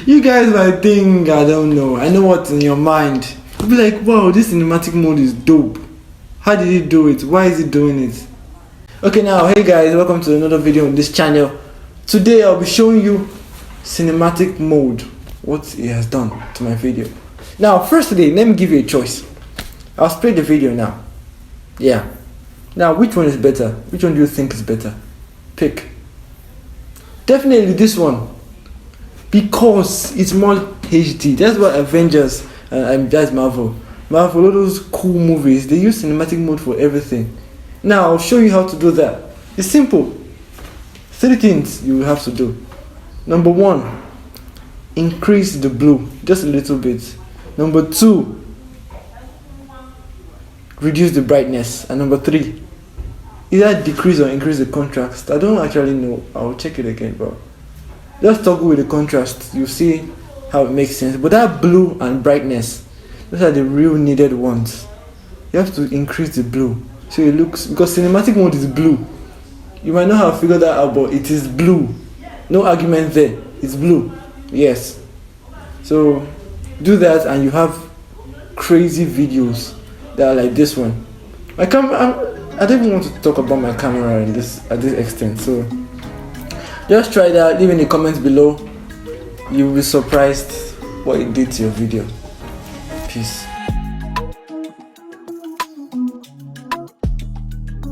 You guys might think, I don't know. I know what's in your mind. You'll be like, wow, this cinematic mode is dope. How did he do it? Why is he doing it? Okay, now, hey guys, welcome to another video on this channel. Today I'll be showing you cinematic mode, what he has done to my video. Now, firstly, let me give you a choice. I'll split the video now. Yeah. Now, which one is better? Which one do you think is better? Pick. Definitely this one, because it's more HD. That's what Avengers and that's Marvel, all those cool movies, they use cinematic mode for everything. Now I'll show you how to do that. It's simple. 3 things you will have to do. Number 1, increase the blue just a little bit. Number 2, reduce the brightness. And number 3, either decrease or increase the contrast. I don't actually know. I'll check it again, but just toggle with the contrast. You see how it makes sense. But that blue and brightness, those are the real needed ones. You have to increase the blue so it looks, because cinematic mode is blue. You might not have figured that out, but it is blue. No argument there. It's blue. Yes. So do that and you have crazy videos that are like this one. I don't even want to talk about my camera at this extent, so just try that. Leave in the comments below. You will be surprised what it did to your video. Peace.